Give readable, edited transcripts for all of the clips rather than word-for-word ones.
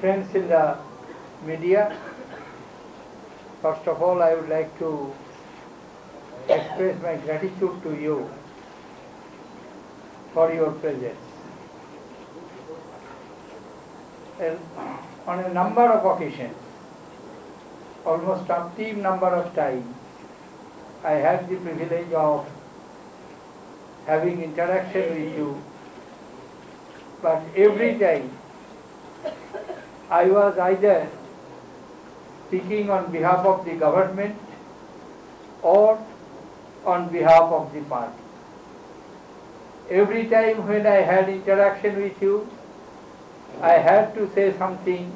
Friends in the media, first of all I would like to express my gratitude to you for your presence. On a number of occasions, almost umpteen number of times, I had the privilege of having interaction with you, but every time I was either speaking on behalf of the government or on behalf of the party. Every time when I had interaction with you, I had to say something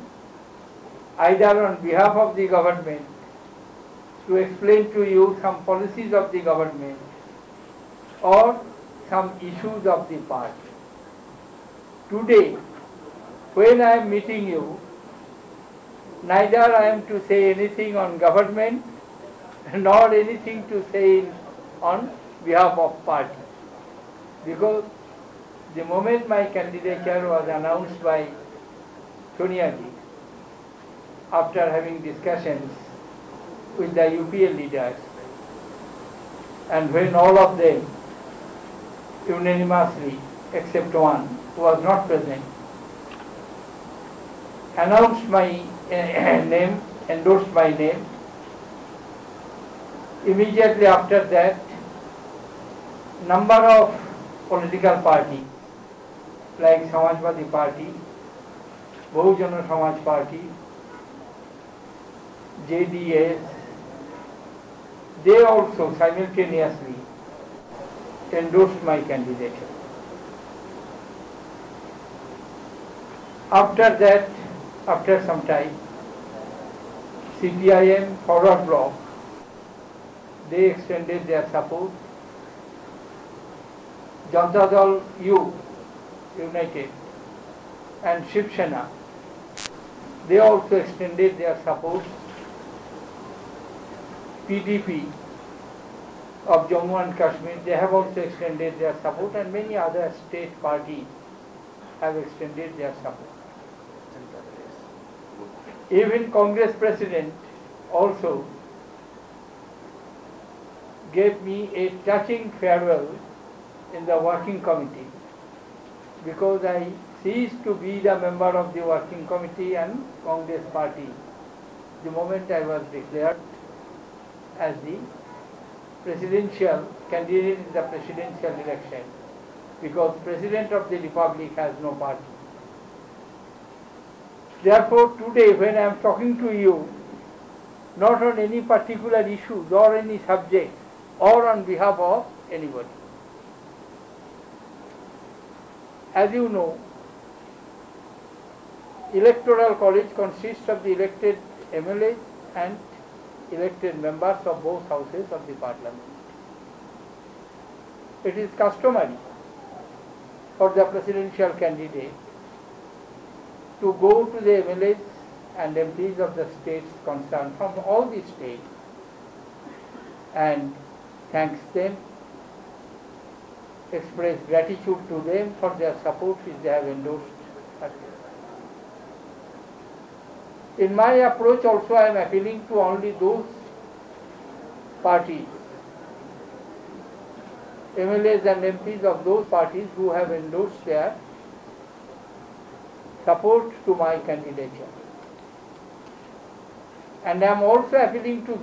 either on behalf of the government to explain to you some policies of the government or some issues of the party. Today, when I am meeting you, neither I am to say anything on government nor anything to say on behalf of party, because the moment my candidature was announced by Sonia ji, after having discussions with the UPL leaders, and when all of them unanimously, except one who was not present, announced my name, endorsed my name, immediately after that, number of political parties like Samajwadi Party, Bahujana Samaj Party, JDS, they also simultaneously endorsed my candidature. After that, after some time, CPIM Forward Bloc, they extended their support. Janata Dal U, United, and Shiv Sena, they also extended their support. PDP of Jammu and Kashmir, they have also extended their support, and many other state parties have extended their support. Even Congress President also gave me a touching farewell in the working committee, because I ceased to be the member of the working committee and Congress party the moment I was declared as the presidential candidate in the presidential election, because President of the Republic has no party. Therefore, today when I am talking to you, not on any particular issues or any subject or on behalf of anybody. As you know, Electoral College consists of the elected MLAs and elected members of both houses of the Parliament. It is customary for the presidential candidate to go to the MLAs and MPs of the states concerned from all the states and thanks them, express gratitude to them for their support which they have endorsed. In my approach also I am appealing to only those parties, MLAs and MPs of those parties who have endorsed their support to my candidature. And I am also appealing to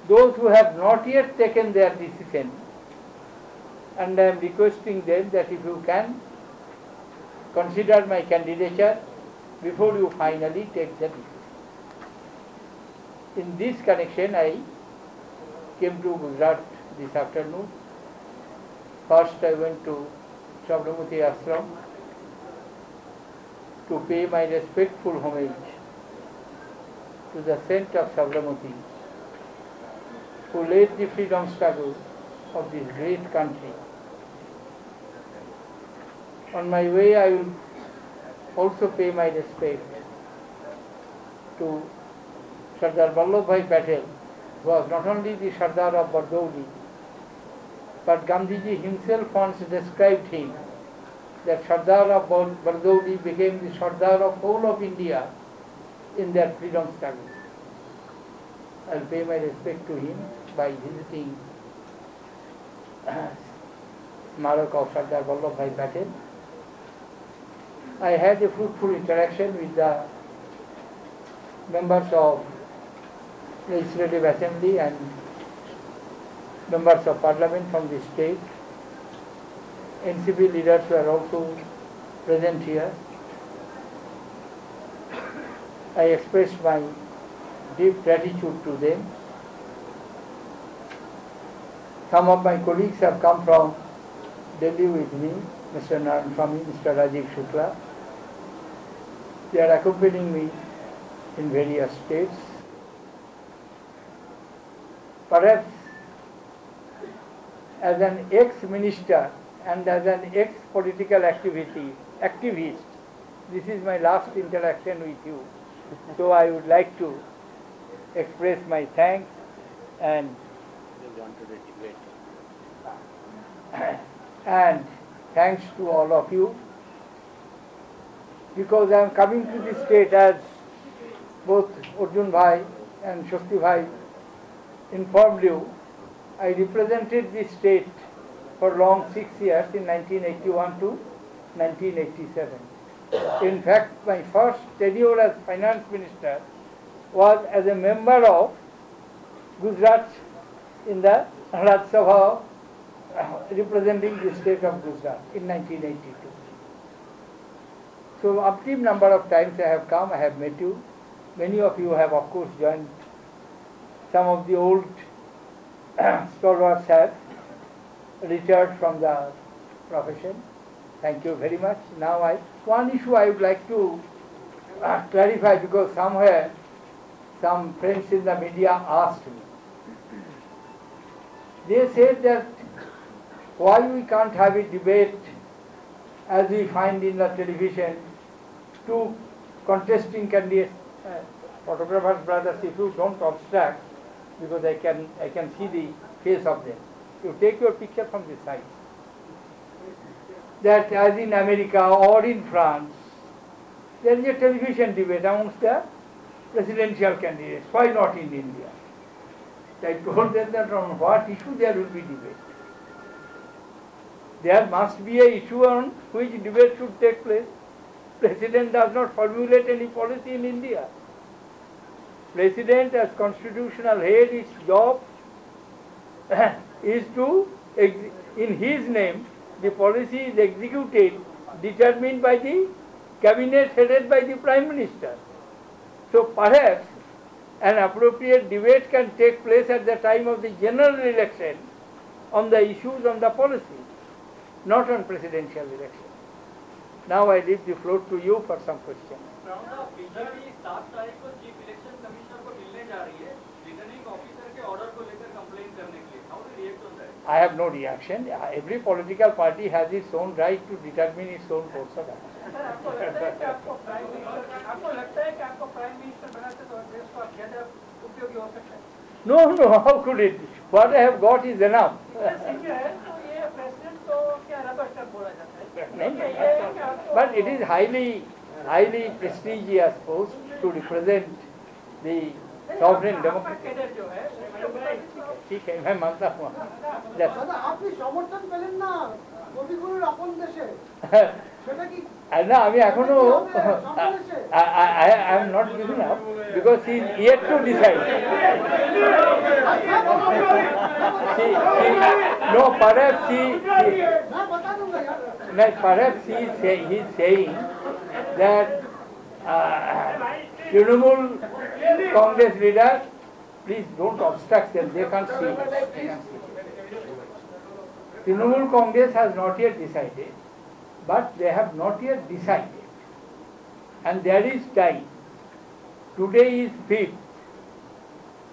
those who have not yet taken their decision, and I am requesting them that if you can consider my candidature before you finally take the decision. In this connection, I came to Gujarat this afternoon. First I went to Sabramati Ashram to pay my respectful homage to the saint of Sabramati, who led the freedom struggle of this great country. On my way I will also pay my respect to Sardar Vallabhbhai Patel, who was not only the Sardar of Bardauli, but Gandhiji himself once described him that Sardar of Bardoli became the Sardar of whole of India in their freedom struggle. I'll pay my respect to him by visiting Smarak of Sardar Vallabhbhai Patel. I had a fruitful interaction with the members of Legislative Assembly and members of Parliament from the state. NCP leaders were also present here. I expressed my deep gratitude to them. Some of my colleagues have come from Delhi with me, Mr. Narayan Swamy, Mr. Rajiv Shukla. They are accompanying me in various states. Perhaps as an ex-minister and as an ex-political activist, this is my last interaction with you. So I would like to express my thanks and thanks to all of you, because I am coming to this state, as both Arjun Bhai and Shakti Bhai informed you. I represented this state for long 6 years, in 1981 to 1987. In fact, my first tenure as finance minister was as a member of Gujarat in the Rajya Sabha, representing the state of Gujarat in 1982. So, umpteen number of times I have come, I have met you. Many of you have, of course, joined. Some of the old stalwarts have retired from the profession. Thank you very much. Now, one issue I would like to clarify, because somewhere some friends in the media asked me. They said that why we can't have a debate as we find in the television, two contesting candidates, photographers, brothers, if you don't obstruct, because I can see the face of them. You take your picture from the side. That as in America or in France, there is a television debate amongst the presidential candidates. Why not in India? I told them that on what issue there will be debate. There must be an issue on which debate should take place. President does not formulate any policy in India. President as constitutional head, its job is to, in his name, the policy is executed, determined by the cabinet headed by the Prime Minister. So perhaps an appropriate debate can take place at the time of the general election on the issues on the policy, not on presidential election. Now I leave the floor to you for some questions. BJP 7 तारीख को chief election commissioner को मिलने जा रही है returning officer के order को लेकर कंप्लेन करने के लिए. How do you react on that? I have no reaction. Every political party has its own right to determine its own course of action. Sir आपको लगता है कि आपको प्राइम मिनिस्टर बनाते तो देश को आप ज्यादा उपयोगी हो सकता है? No, how could it? What I have got is enough. But it is highly prestigious post to represent the sovereign democracy. ठीक है, मैं मानता हूँ. আপনি সমর্থন পেলেন না কবিগুরুর আপন দেশে সেটা কি না আমি এখনো I am not giving up because he is yet to decide. No, perhaps he is saying that Trinamool Congress leader, please don't obstruct them, they can't see. Trinamool Congress has not yet decided, but they have not yet decided. And there is time. Today is 5th.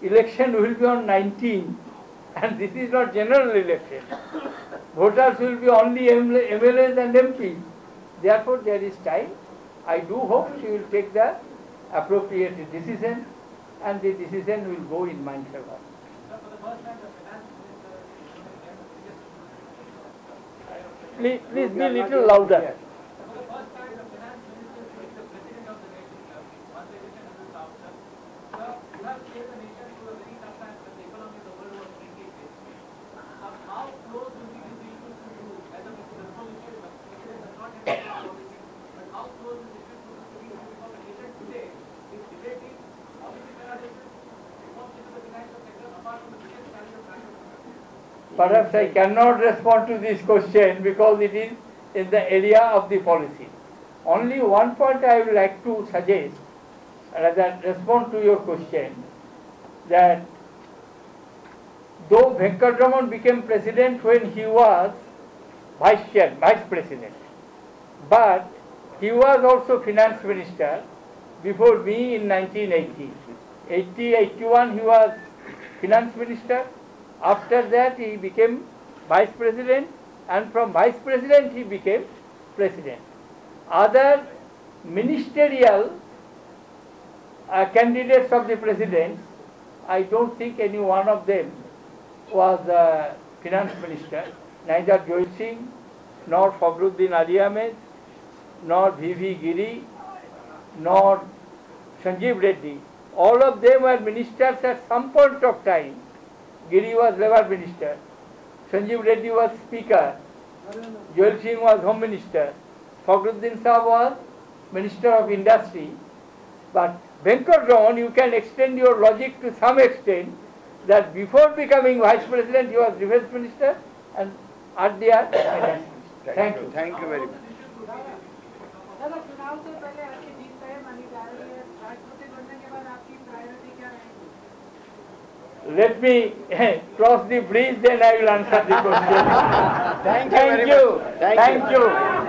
Election will be on 19th. And this is not general election. Voters will be only MLAs and MPs. Therefore, there is time. I do hope she will take the appropriate decision, and the decision will go in my favor. Please be a little louder. Perhaps I cannot respond to this question because it is in the area of the policy. Only one point I would like to suggest, rather respond to your question, that though Venkatraman became president when he was vice president, but he was also finance minister before me in 1980. 81 he was finance minister. After that he became vice president, and from vice president he became president. Other ministerial candidates of the president, I don't think any one of them was finance minister. Neither Joel Singh, nor Fakhruddin Ali Ahmed, nor V.V. Giri, nor Sanjeev Reddy. All of them were ministers at some point of time. Giri was Labour Minister, Sanjeev Reddy was Speaker, Joel Singh was Home Minister, Fakhruddin Saab was Minister of Industry. But Venkatraman, you can extend your logic to some extent that before becoming Vice President he was Defence Minister and earlier Finance Minister. Thank you. Thank you very much. दादा चुनाव से पहले आपकी जीत तय मानी जा रही है, राष्ट्रपति बनने के बाद आपकी प्रायोरिटी क्या रहेगी? Let me cross the bridge, then I will answer the question. Thank you very much. Thank you.